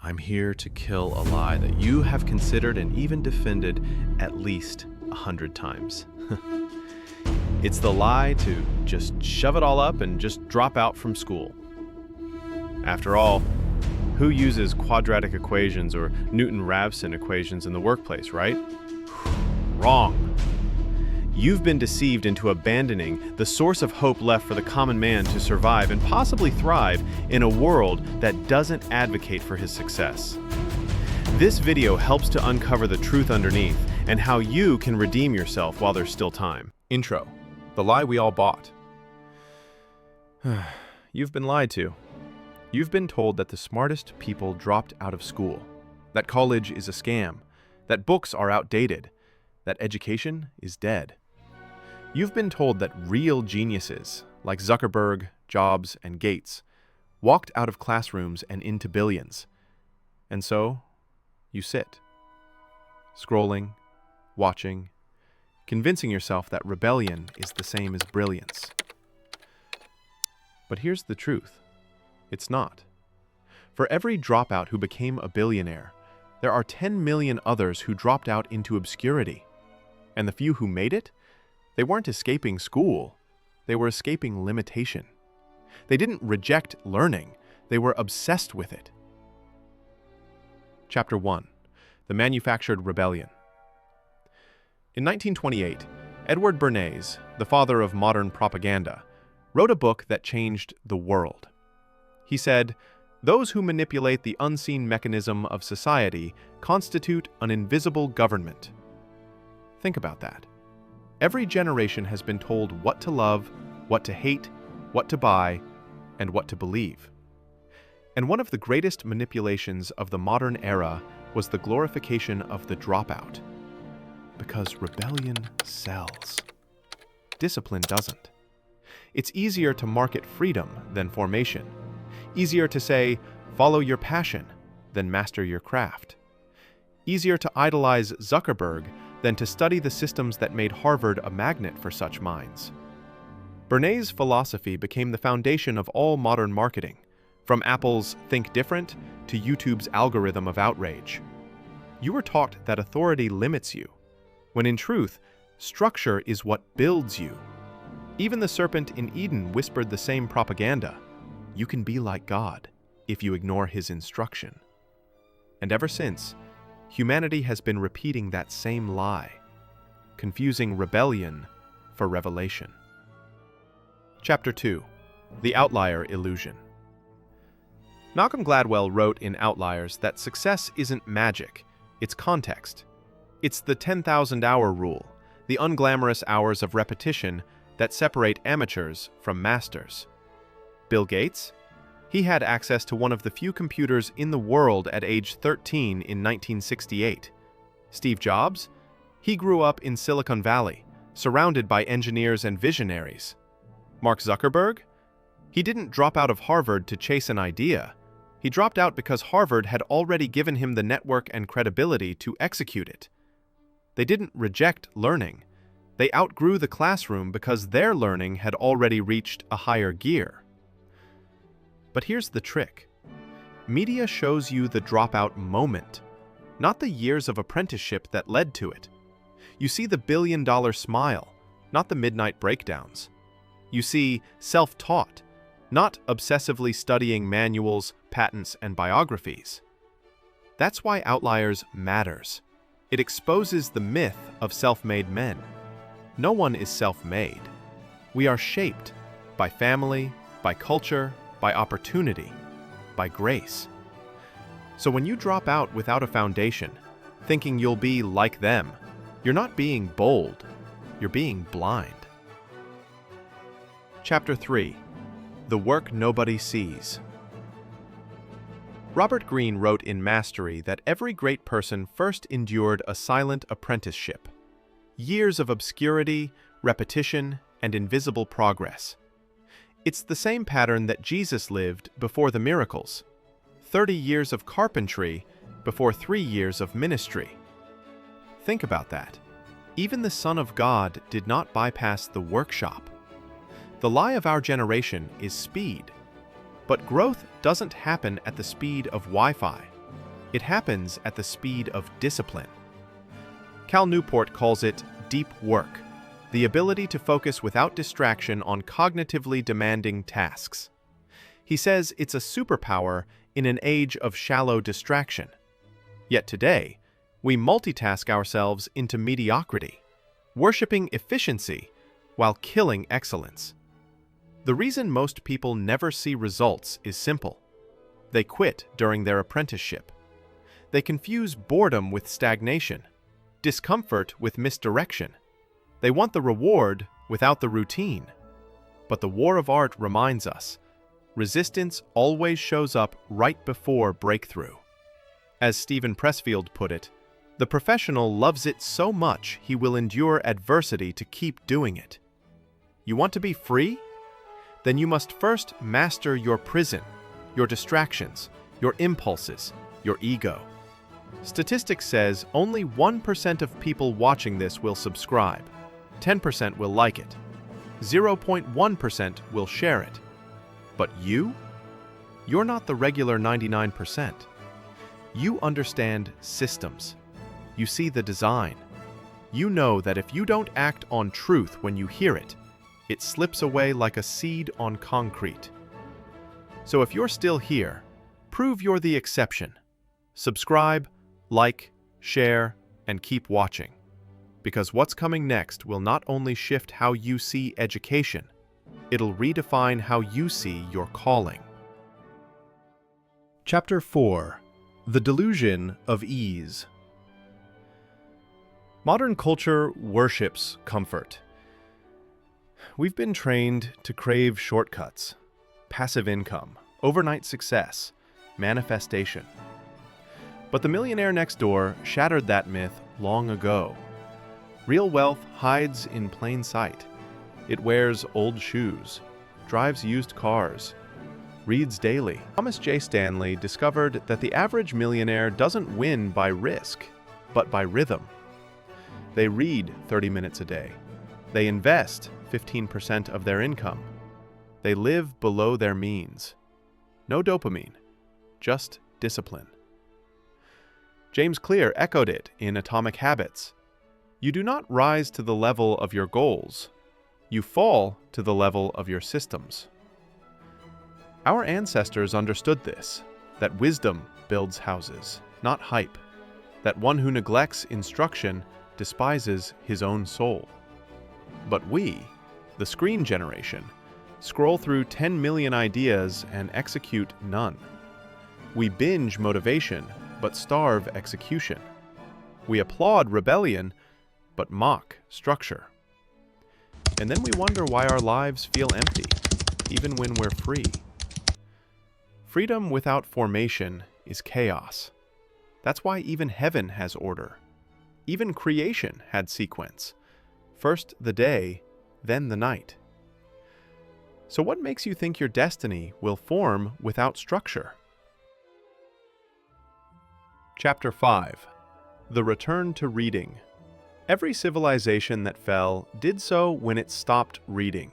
I'm here to kill a lie that you have considered and even defended at least 100 times. It's the lie to just shove it all up and just drop out from school. After all, who uses quadratic equations or Newton-Raphson equations in the workplace, right? Wrong. You've been deceived into abandoning the source of hope left for the common man to survive and possibly thrive in a world that doesn't advocate for his success. This video helps to uncover the truth underneath and how you can redeem yourself while there's still time. Intro: the lie we all bought. You've been lied to. You've been told that the smartest people dropped out of school, that college is a scam, that books are outdated, that education is dead. You've been told that real geniuses, like Zuckerberg, Jobs, and Gates, walked out of classrooms and into billions. And so, you sit, scrolling, watching, convincing yourself that rebellion is the same as brilliance. But here's the truth. It's not. For every dropout who became a billionaire, there are 10 million others who dropped out into obscurity. And the few who made it, they weren't escaping school, they were escaping limitation. They didn't reject learning, they were obsessed with it. Chapter 1: The Manufactured Rebellion. In 1928, Edward Bernays, the father of modern propaganda, wrote a book that changed the world. He said, "Those who manipulate the unseen mechanism of society constitute an invisible government." Think about that. Every generation has been told what to love, what to hate, what to buy, and what to believe. And one of the greatest manipulations of the modern era was the glorification of the dropout. Because rebellion sells. Discipline doesn't. It's easier to market freedom than formation. Easier to say, follow your passion, than master your craft. Easier to idolize Zuckerberg than to study the systems that made Harvard a magnet for such minds. Bernays' philosophy became the foundation of all modern marketing, from Apple's Think Different to YouTube's algorithm of outrage. You were taught that authority limits you, when in truth, structure is what builds you. Even the serpent in Eden whispered the same propaganda. You can be like God if you ignore his instruction. And ever since, humanity has been repeating that same lie, confusing rebellion for revelation. Chapter 2: The Outlier Illusion. Malcolm Gladwell wrote in Outliers that success isn't magic, it's context. It's the 10,000-hour rule, the unglamorous hours of repetition that separate amateurs from masters. Bill Gates? He had access to one of the few computers in the world at age 13 in 1968. Steve Jobs? He grew up in Silicon Valley, surrounded by engineers and visionaries. Mark Zuckerberg? He didn't drop out of Harvard to chase an idea. He dropped out because Harvard had already given him the network and credibility to execute it. They didn't reject learning. They outgrew the classroom because their learning had already reached a higher gear. But here's the trick. Media shows you the dropout moment, not the years of apprenticeship that led to it. You see the billion-dollar smile, not the midnight breakdowns. You see self-taught, not obsessively studying manuals, patents, and biographies. That's why Outliers matters. It exposes the myth of self-made men. No one is self-made. We are shaped by family, by culture, by opportunity, by grace. So when you drop out without a foundation, thinking you'll be like them, you're not being bold, you're being blind. Chapter 3: The Work Nobody Sees. Robert Greene wrote in Mastery that every great person first endured a silent apprenticeship. Years of obscurity, repetition, and invisible progress. It's the same pattern that Jesus lived before the miracles. 30 years of carpentry before 3 years of ministry. Think about that. Even the Son of God did not bypass the workshop. The lie of our generation is speed. But growth doesn't happen at the speed of Wi-Fi. It happens at the speed of discipline. Cal Newport calls it deep work, the ability to focus without distraction on cognitively demanding tasks. He says it's a superpower in an age of shallow distraction. Yet today, we multitask ourselves into mediocrity, worshiping efficiency while killing excellence. The reason most people never see results is simple. They quit during their apprenticeship. They confuse boredom with stagnation, discomfort with misdirection. They want the reward without the routine. But the war of art reminds us, resistance always shows up right before breakthrough. As Stephen Pressfield put it, the professional loves it so much he will endure adversity to keep doing it. You want to be free? Then you must first master your prison, your distractions, your impulses, your ego. Statistics says only 1% of people watching this will subscribe, 10% will like it, 0.1% will share it. But you? You're not the regular 99%. You understand systems. You see the design. You know that if you don't act on truth when you hear it, it slips away like a seed on concrete. So if you're still here, prove you're the exception. Subscribe, like, share, and keep watching. Because what's coming next will not only shift how you see education, it'll redefine how you see your calling. Chapter 4. The Delusion of Ease. Modern culture worships comfort. We've been trained to crave shortcuts, passive income, overnight success, manifestation. But the millionaire next door shattered that myth long ago. Real wealth hides in plain sight. It wears old shoes, drives used cars, reads daily. Thomas J. Stanley discovered that the average millionaire doesn't win by risk, but by rhythm. They read 30 minutes a day. They invest 15% of their income. They live below their means. No dopamine, just discipline. James Clear echoed it in Atomic Habits. You do not rise to the level of your goals. You fall to the level of your systems. Our ancestors understood this, that wisdom builds houses, not hype, that one who neglects instruction despises his own soul. But we, the screen generation, scroll through 10 million ideas and execute none. We binge motivation, but starve execution. We applaud rebellion, but mock structure. And then we wonder why our lives feel empty, even when we're free. Freedom without formation is chaos. That's why even heaven has order. Even creation had sequence. First the day, then the night. So what makes you think your destiny will form without structure? Chapter 5. The Return to Reading. Every civilization that fell did so when it stopped reading.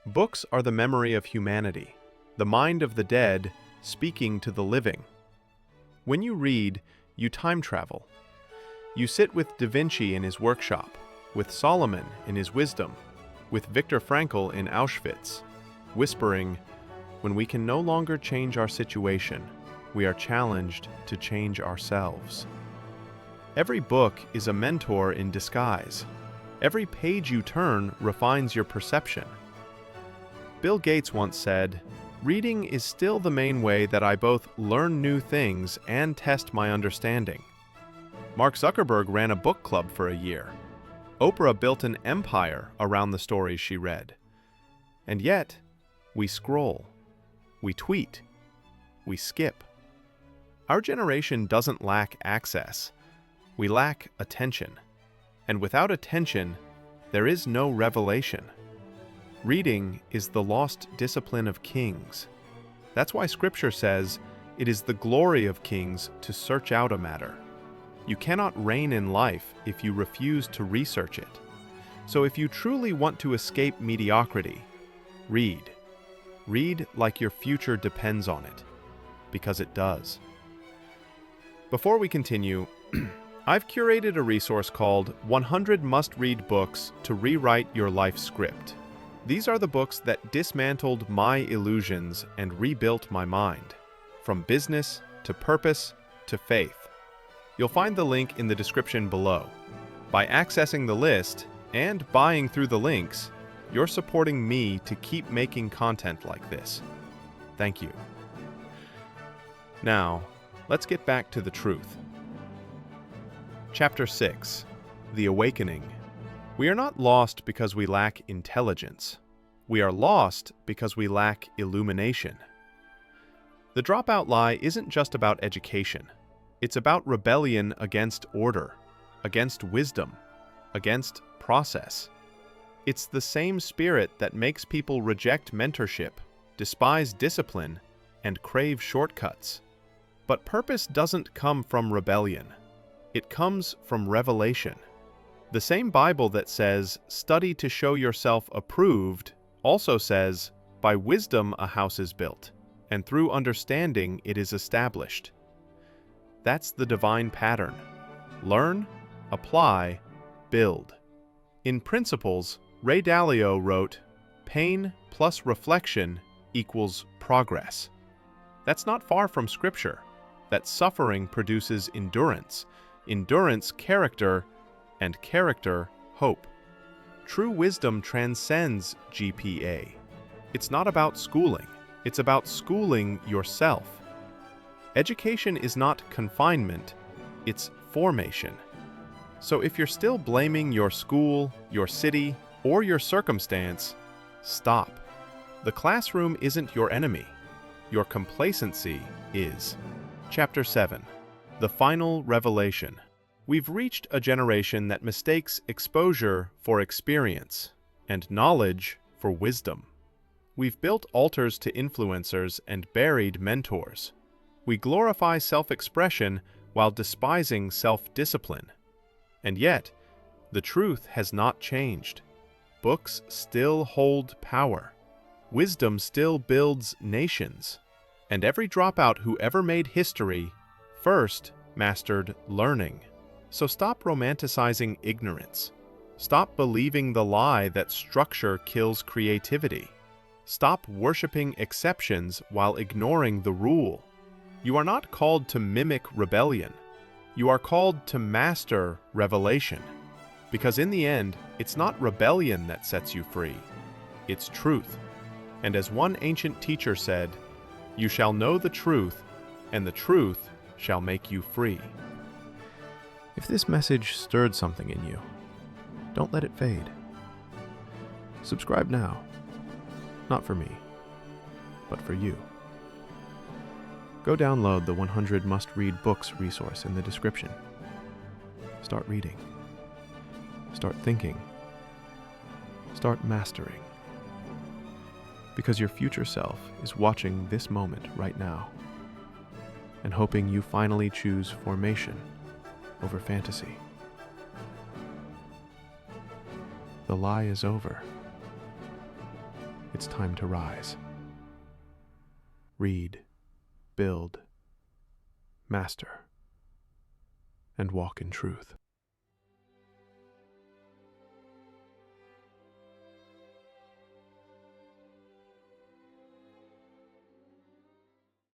Books are the memory of humanity, the mind of the dead speaking to the living. When you read, you time travel. You sit with Da Vinci in his workshop, with Solomon in his wisdom, with Viktor Frankl in Auschwitz, whispering, when we can no longer change our situation, we are challenged to change ourselves. Every book is a mentor in disguise. Every page you turn refines your perception. Bill Gates once said, "Reading is still the main way that I both learn new things and test my understanding." Mark Zuckerberg ran a book club for a year. Oprah built an empire around the stories she read. And yet, we scroll, we tweet, we skip. Our generation doesn't lack access. We lack attention. And without attention, there is no revelation. Reading is the lost discipline of kings. That's why Scripture says, it is the glory of kings to search out a matter. You cannot reign in life if you refuse to research it. So if you truly want to escape mediocrity, read. Read like your future depends on it, because it does. Before we continue, I've curated a resource called 100 Must-Read Books to Rewrite Your Life Script. These are the books that dismantled my illusions and rebuilt my mind, from business to purpose to faith. You'll find the link in the description below. By accessing the list and buying through the links, you're supporting me to keep making content like this. Thank you. Now, let's get back to the truth. Chapter 6. The Awakening. We are not lost because we lack intelligence. We are lost because we lack illumination. The dropout lie isn't just about education. It's about rebellion against order, against wisdom, against process. It's the same spirit that makes people reject mentorship, despise discipline, and crave shortcuts. But purpose doesn't come from rebellion. It comes from revelation. The same Bible that says, "Study to show yourself approved," also says, "By wisdom a house is built, and through understanding it is established." That's the divine pattern. Learn, apply, build. In Principles, Ray Dalio wrote, "Pain plus reflection equals progress." That's not far from Scripture. That suffering produces endurance, endurance character, and character hope. True wisdom transcends GPA. It's not about schooling. It's about schooling yourself. Education is not confinement. It's formation. So if you're still blaming your school, your city, or your circumstance, stop. The classroom isn't your enemy. Your complacency is. Chapter 7. The Final Revelation. We've reached a generation that mistakes exposure for experience and knowledge for wisdom. We've built altars to influencers and buried mentors. We glorify self-expression while despising self-discipline. And yet, the truth has not changed. Books still hold power. Wisdom still builds nations. And every dropout who ever made history first mastered learning. So stop romanticizing ignorance. Stop believing the lie that structure kills creativity. Stop worshiping exceptions while ignoring the rule. You are not called to mimic rebellion. You are called to master revelation. Because in the end, it's not rebellion that sets you free. It's truth. And as one ancient teacher said, "You shall know the truth, and the truth shall make you free." If this message stirred something in you, don't let it fade. Subscribe now. Not for me, but for you. Go download the 100 Must-Read Books resource in the description. Start reading. Start thinking. Start mastering. Because your future self is watching this moment right now and hoping you finally choose formation over fantasy. The lie is over. It's time to rise. Read, build, master, and walk in truth.